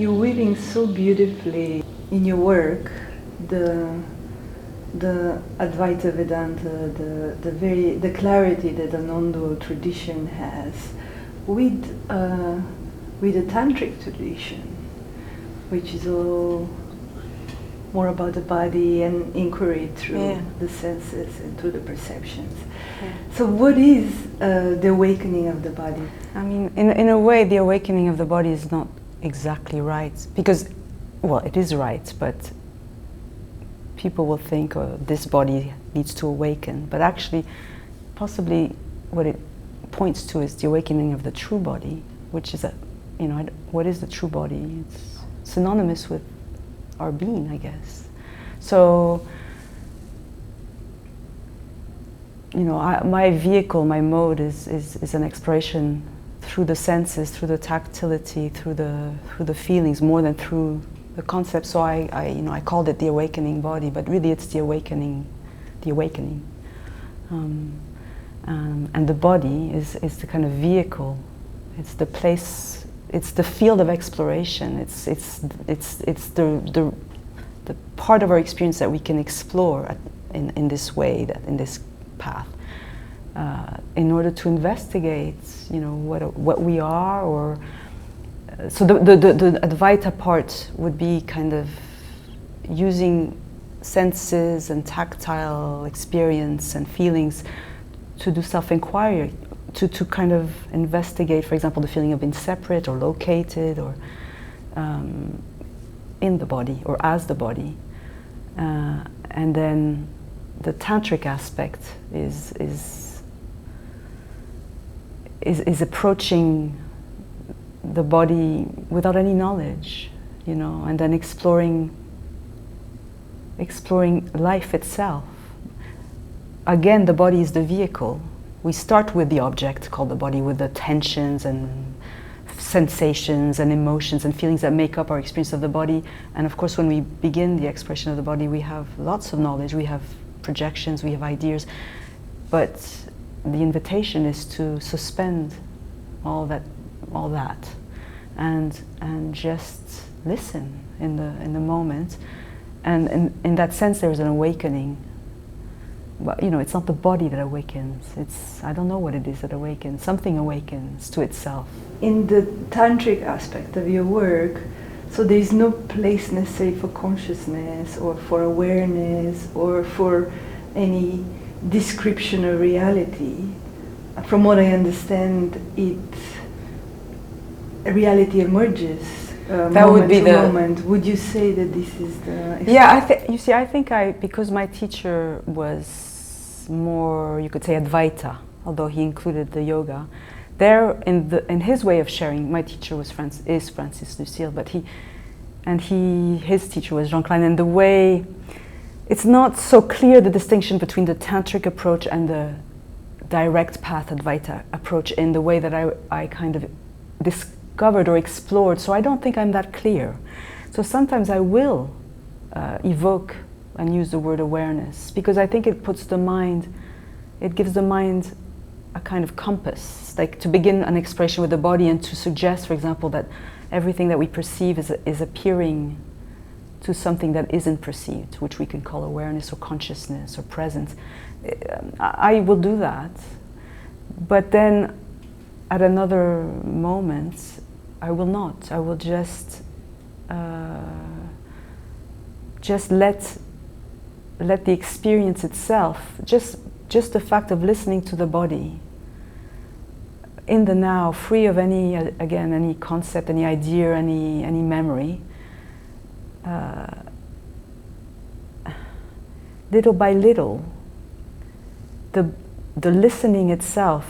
You're weaving so beautifully in your work the Advaita Vedanta, the clarity that the non-dual tradition has with the Tantric tradition, which is all more about the body and inquiry through the senses and through the perceptions. So what is the awakening of the body? I mean, in a way, the awakening of the body is not exactly right, because, well, it is right, but people will think, oh, this body needs to awaken. But actually, possibly what it points to is the awakening of the true body, which is what is the true body? It's synonymous with our being, I guess. So, my vehicle, my mode is an exploration through the senses, through the tactility, through the feelings, more than through the concept. So I called it the awakening body, but really it's the awakening. And the body is the kind of vehicle. It's the place. It's the field of exploration. It's the part of our experience that we can explore in this way, in this path, in order to investigate, what we are, or so the Advaita part would be kind of using senses and tactile experience and feelings to do self-enquiry, to kind of investigate, for example, the feeling of being separate or located or in the body or as the body. And then the tantric aspect is approaching the body without any knowledge, and then exploring life itself. Again, the body is the vehicle. We start with the object called the body, with the tensions and sensations and emotions and feelings that make up our experience of the body. And of course, when we begin the exploration of the body, we have lots of knowledge, we have projections, we have ideas, but the invitation is to suspend all that and just listen in the moment. And in that sense, there's an awakening. But it's not the body that awakens. I don't know what it is that awakens. Something awakens to itself. In the tantric aspect of your work, so there is no place necessary for consciousness or for awareness or for any description of reality. From what I understand, reality emerges that would be the moment. Would you say that this is the? Yeah, I think because my teacher was more, you could say, Advaita, although he included the yoga. There, in his way of sharing, my teacher is Francis Lucille, but his teacher was Jean Klein, and the way, it's not so clear the distinction between the tantric approach and the direct path Advaita approach in the way that I kind of discovered or explored, so I don't think I'm that clear. So sometimes I will evoke and use the word awareness, because I think it gives the mind a kind of compass, like to begin an exploration with the body and to suggest, for example, that everything that we perceive is appearing to something that isn't perceived, which we can call awareness or consciousness or presence. I will do that, but then at another moment I will not. I will just let the experience itself, just the fact of listening to the body in the now, free of any concept, any idea, any memory. Little by little, the listening itself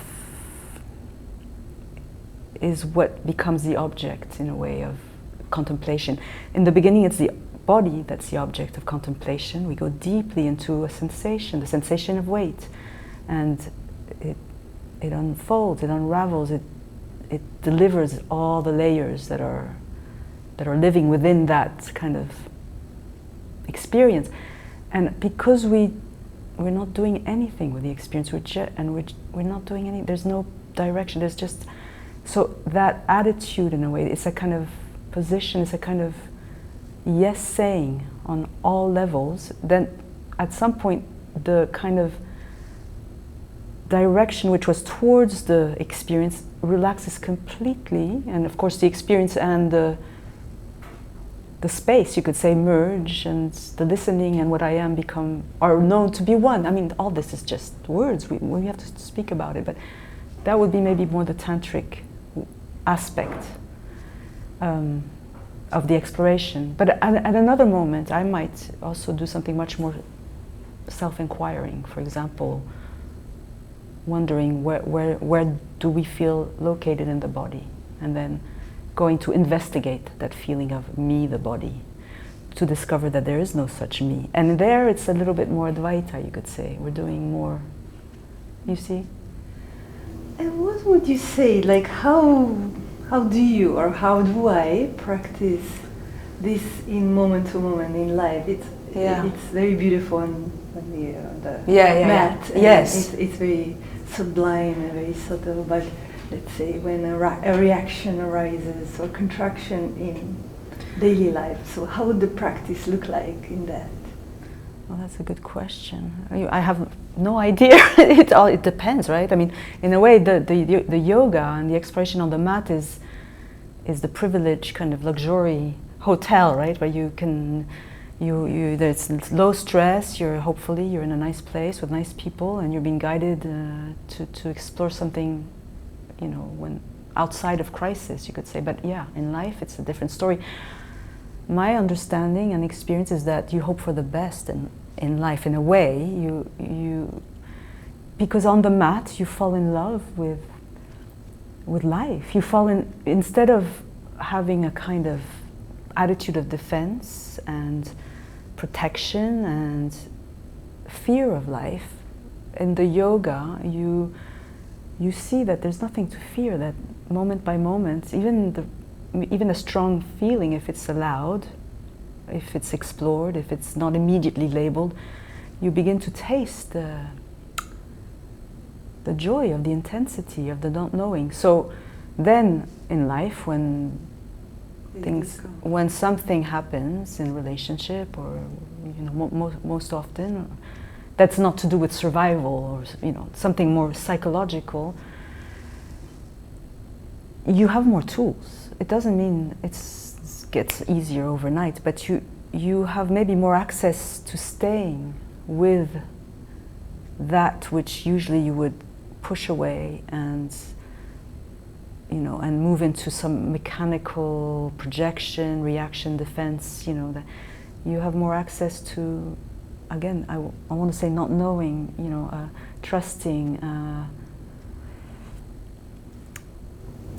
is what becomes the object, in a way, of contemplation. In the beginning, it's the body that's the object of contemplation. We go deeply into a sensation, the sensation of weight, and it unfolds, it unravels, it delivers all the layers that are living within that kind of experience. And because we're not doing anything with the experience, we're not doing any. There's no direction. There's just, so that attitude, in a way, it's a kind of position is a kind of yes saying on all levels, then at some point the kind of direction which was towards the experience relaxes completely, and of course the experience and the space, you could say, merge, and the listening and what I am are known to be one. I mean, all this is just words, we have to speak about it, but that would be maybe more the tantric aspect of the exploration. But at another moment I might also do something much more self-enquiring, for example, wondering where do we feel located in the body, and then going to investigate that feeling of me, the body, to discover that there is no such me. And there it's a little bit more advaita, you could say. We're doing more, you see? And what would you say, like how do you or how do I practice this in moment to moment in life? It's very beautiful on the mat. Yes. It's very sublime and very subtle, but let's say when a reaction arises or contraction in daily life, so how would the practice look like in that? Well, that's a good question. I have no idea. It depends, right? I mean, in a way, the yoga and the exploration on the mat is the privileged kind of luxury hotel, right? Where you can, there's low stress. Hopefully you're in a nice place with nice people, and you're being guided to explore something, when outside of crisis, you could say. But yeah, in life it's a different story. My understanding and experience is that you hope for the best in life. In a way, you because on the mat you fall in love with life. You fall in, instead of having a kind of attitude of defense and protection and fear of life, in the yoga you see that there's nothing to fear, that moment by moment, even a strong feeling, if it's allowed, if it's explored, if it's not immediately labeled, you begin to taste the joy of the intensity of the not knowing. So then in life, when something happens in relationship, or most often, that's not to do with survival or something more psychological, you have more tools. It doesn't mean it gets easier overnight, but you have maybe more access to staying with that which usually you would push away and move into some mechanical projection, reaction, defense. That you have more access to. Again, I want to say not knowing, trusting.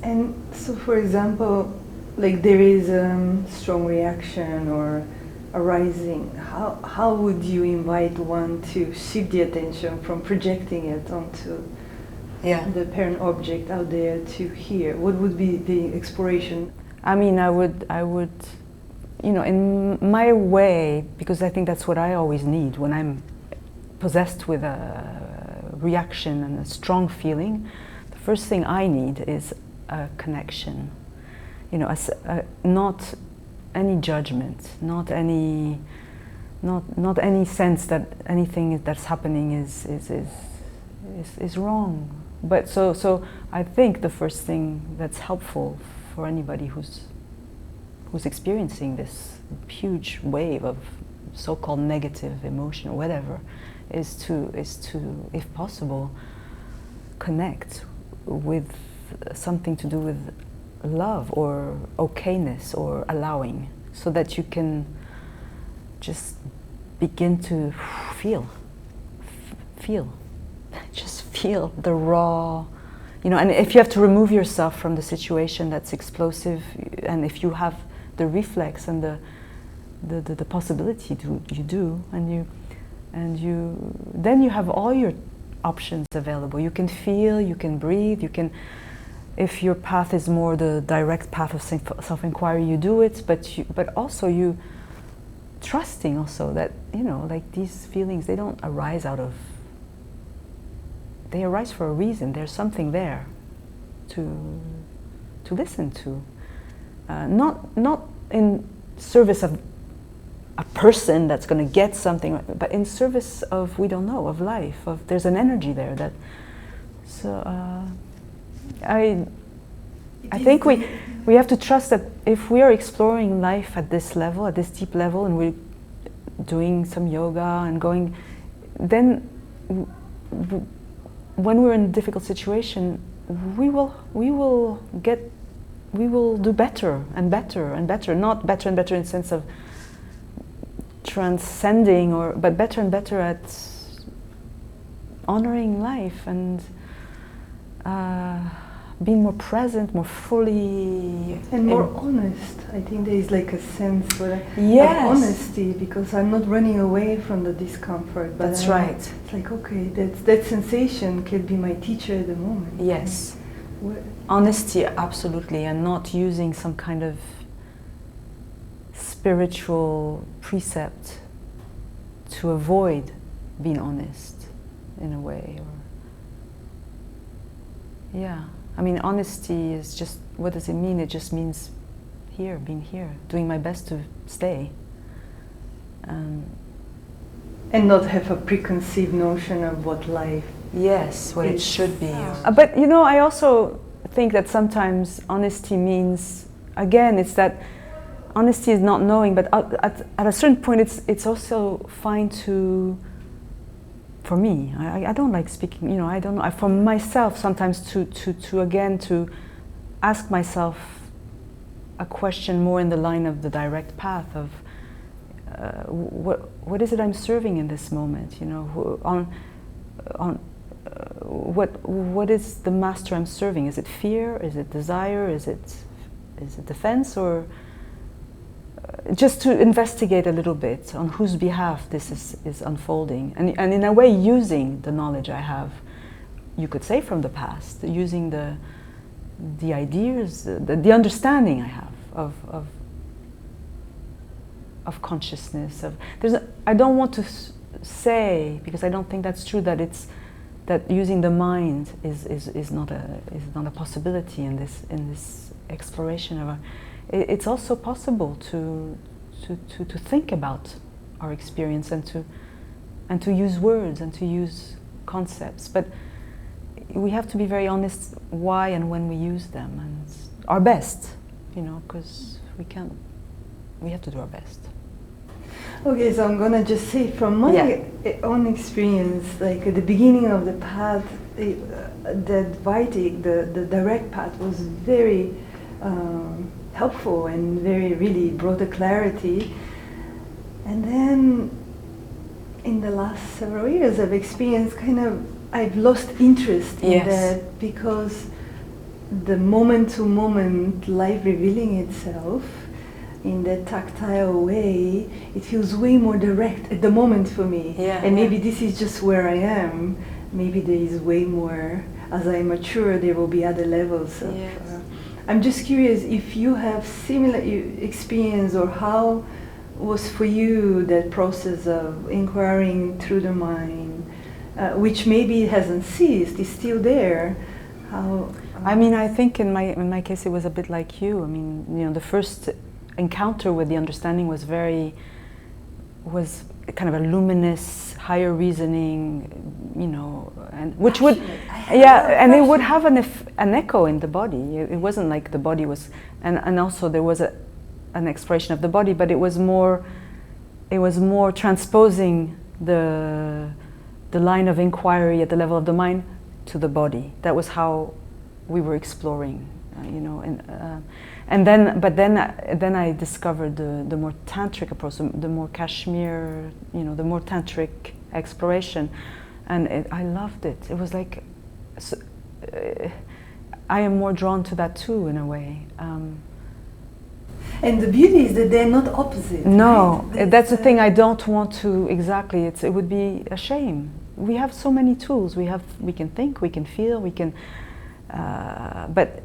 And so, for example, like there is a strong reaction or arising. How would you invite one to shift the attention from projecting it onto the parent object out there to here? What would be the exploration? I mean, I would. In my way, because I think that's what I always need when I'm possessed with a reaction and a strong feeling. The first thing I need is a connection, not any judgment, not any sense that anything that's happening is wrong. But so I think the first thing that's helpful for anybody who's experiencing this huge wave of so-called negative emotion or whatever, is to, if possible, connect with something to do with love or okayness or allowing, so that you can just begin to just feel the raw, and if you have to remove yourself from the situation that's explosive, and if you have the reflex and the possibility to, you do, and then you have all your options available. You can feel, you can breathe, you can, if your path is more the direct path of self-enquiry, you do it, but also you trusting also that, like these feelings, they don't arise they arise for a reason. There's something there to listen to. not in service of a person that's going to get something, but in service of, we don't know, of life, of there's an energy there that, so I think we have to trust that if we are exploring life at this level, at this deep level, and we're doing some yoga and going, then when we're in a difficult situation, we will do better and better and better, not better and better in the sense of transcending, but better and better at honoring life and being more present, more fully, and more honest. I think there is like a sense of honesty, because I'm not running away from the discomfort. But that's right. It's like, okay, that sensation could be my teacher at the moment. Yes. Honesty, absolutely, and not using some kind of spiritual precept to avoid being honest in a way. I mean, honesty is just, what does it mean? It just means being here, doing my best to stay. And not have a preconceived notion of what life what it should be. But you know, I also think that sometimes honesty means, again, it's that honesty is not knowing, but at a certain point it's also fine to, for me, I don't like speaking, you know, I don't know, for myself sometimes to ask myself a question more in the line of the direct path of what is it I'm serving in this moment, you know, what is the master I'm serving? Is it fear? Is it desire? Is it defense? Or just to investigate a little bit on whose behalf this is unfolding, and in a way using the knowledge I have, you could say from the past, using the ideas, the understanding I have of consciousness. I don't want to say, because I don't think that's true, that using the mind is not a possibility in this exploration of it's also possible to think about our experience and to use words and to use concepts, but we have to be very honest why and when we use them, and our best, you know, because we have to do our best. Okay, so I'm gonna just say from my own experience, like at the beginning of the path, the advaita, the direct path was very helpful and really brought a clarity. And then in the last several years I've experienced I've lost interest in that, because the moment to moment life revealing itself in that tactile way, it feels way more direct at the moment for me. And maybe this is just where I am. Maybe there is way more, as I mature there will be other levels of I'm just curious if you have similar experience, or how was for you that process of inquiring through the mind, which maybe hasn't ceased, is still there. How? I mean, I think in my case it was a bit like you. I mean, you know, the first encounter with the understanding was kind of a luminous, higher reasoning, you know, and which would, and it would have an echo in the body. It wasn't like the body was, and also there was an exploration of the body, but it was more transposing the line of inquiry at the level of the mind to the body. That was how we were exploring, you know, and then I discovered the more tantric approach, the more Kashmir, you know, the more tantric exploration, and I loved it. It was like, I am more drawn to that too, in a way. And the beauty is that they're not opposite. No, right? That's the thing I don't want to exactly. It would be a shame. We have so many tools. We can think, we can feel, we can, but.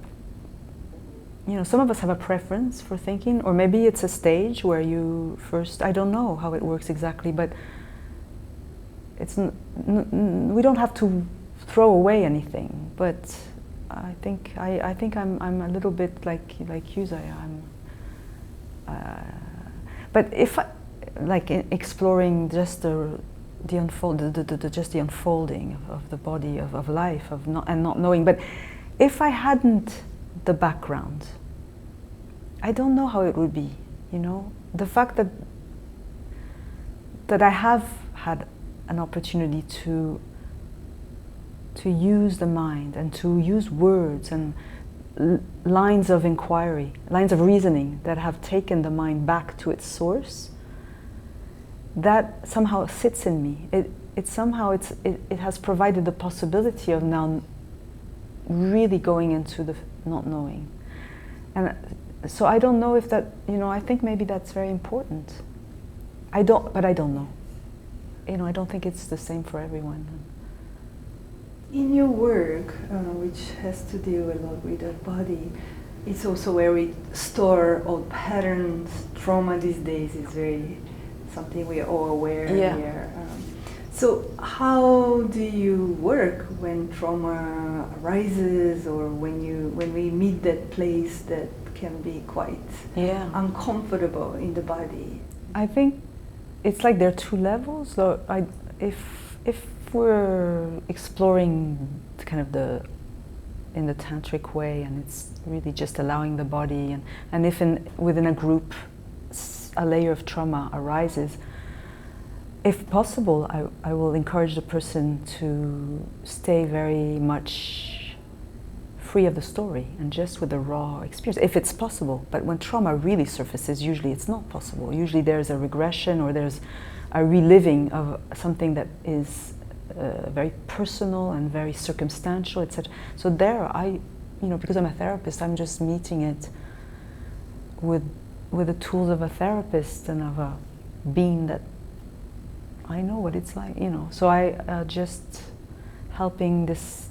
You know, some of us have a preference for thinking, or maybe it's a stage where you first, I don't know how it works exactly, but we don't have to throw away anything, but I think I'm a little bit like you, Zaya. But if I, like exploring just the unfolding of the body of life and not knowing. But if I hadn't the background, I don't know how it would be. You know, the fact that I have had an opportunity to use the mind and to use words and lines of inquiry, lines of reasoning that have taken the mind back to its source, that somehow sits in me. It has provided the possibility of now really going into the not knowing. And so I don't know if that, you know, I think maybe that's very important. But I don't know. You know, I don't think it's the same for everyone. In your work, which has to do a lot with the body, it's also where we store old patterns. Trauma these days is very something we are all aware here. So how do you work when trauma arises, or when we meet that place that can be quite uncomfortable in the body? I think it's like there are two levels. So if we're exploring kind of in the tantric way, and it's really just allowing the body, and if within a group a layer of trauma arises, if possible, I will encourage the person to stay very much free of the story and just with the raw experience, if it's possible. But when trauma really surfaces, usually it's not possible. Usually there's a regression, or there's a reliving of something that is very personal and very circumstantial, etc. So there, because I'm a therapist, I'm just meeting it with the tools of a therapist and of a being that I know what it's like, you know. So I just helping this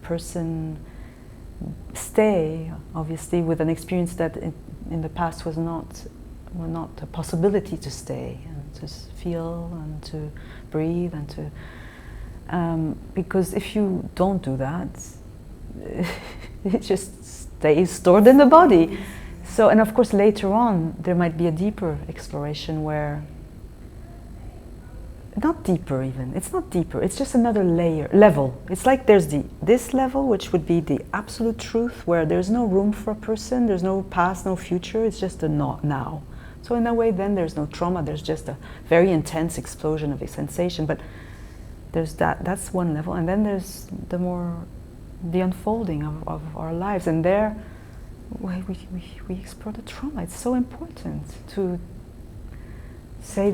person stay, obviously, with an experience that in the past was not a possibility to stay and to feel and to breathe and to. Because if you don't do that, it just stays stored in the body. So, and of course later on there might be a deeper exploration where, not deeper even, it's not deeper, it's just another level. It's like there's this level, which would be the absolute truth, where there's no room for a person, there's no past, no future, it's just a now. So in a way then there's no trauma, there's just a very intense explosion of a sensation. But there's that's one level, and then there's the unfolding of our lives, and there we explore the trauma. It's so important to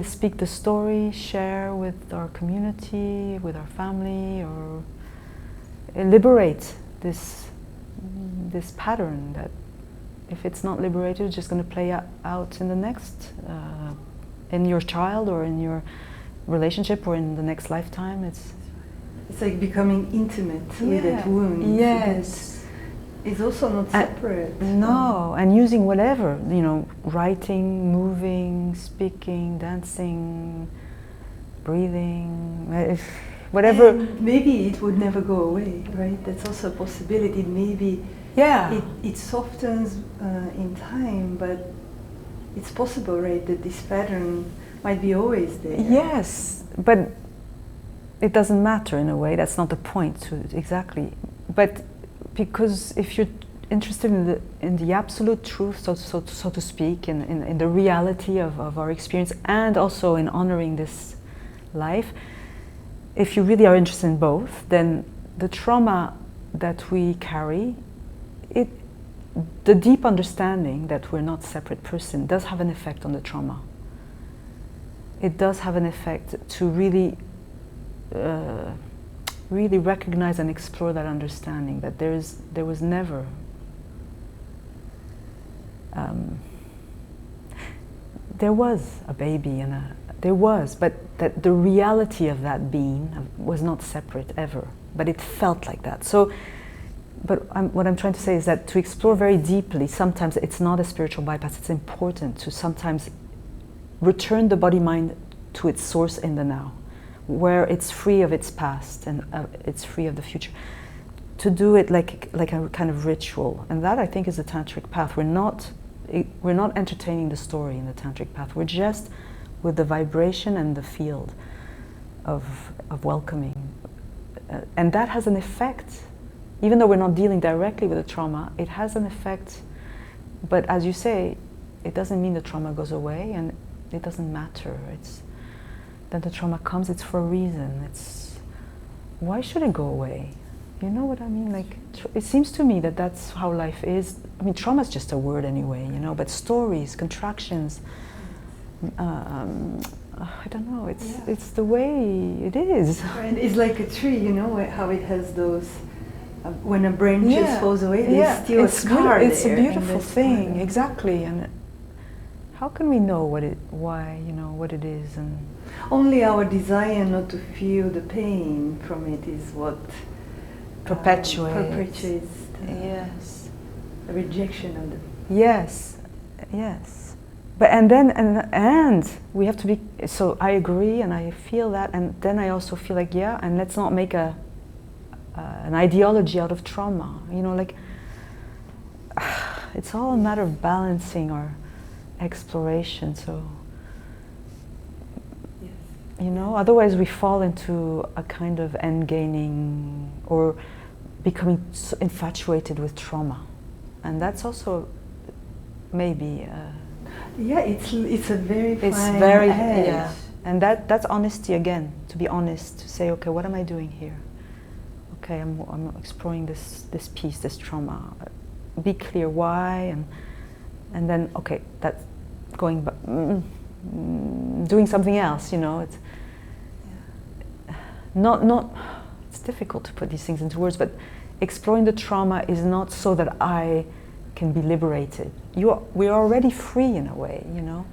speak the story, share with our community, with our family, or liberate this pattern that, if it's not liberated, it's just going to play out in the next, in your child, or in your relationship, or in the next lifetime. It's like becoming intimate with that wound. Yes. It's also not separate. No, and using whatever, writing, moving, speaking, dancing, breathing, whatever. And maybe it would never go away, right? That's also a possibility. Maybe it softens in time, but it's possible, right, that this pattern might be always there. Yes, but it doesn't matter in a way. That's not the point, exactly. But because if you're interested in the absolute truth, so to speak, in the reality of our experience, and also in honoring this life, if you really are interested in both, then the trauma that we carry, the deep understanding that we're not a separate person, does have an effect on the trauma. It does have an effect to really recognize and explore that understanding that there was never there was a baby but that the reality of that being was not separate ever, but it felt like that. So, but what I'm trying to say is that to explore very deeply, sometimes it's not a spiritual bypass. It's important to sometimes return the body-mind to its source in the now, where it's free of its past and it's free of the future. to do it like a kind of ritual, and that I think is the tantric path. We're not entertaining the story in the tantric path. We're just with the vibration and the field of welcoming, and that has an effect. Even though we're not dealing directly with the trauma, it has an effect. But as you say, it doesn't mean the trauma goes away, and it doesn't matter. It's that the trauma comes. It's for a reason. It's why should it go away? You know what I mean? Like it seems to me that that's how life is. I mean, trauma is just a word anyway, you know. But stories, contractions. I don't know. It's the way it is. And it's like a tree, you know, how it has those. When a branch just falls away, there's still a scar there. It's a beautiful thing, exactly. And how can we know what it is? And only our desire not to feel the pain from it is what perpetuates the rejection of the. Yes. But and we have to be. So I agree, and I feel that, and then I also feel like and let's not make an ideology out of trauma, you know, like it's all a matter of balancing our exploration. So, you know, otherwise we fall into a kind of end gaining or becoming so infatuated with trauma, and that's also maybe. It's a very fine edge. And that's honesty again. To be honest, to say, okay, what am I doing here? Okay, I'm exploring this piece, this trauma. Be clear why, and then okay, that's going back, doing something else. You know, it's not. It's difficult to put these things into words, but exploring the trauma is not so that I can be liberated. We are already free in a way, you know.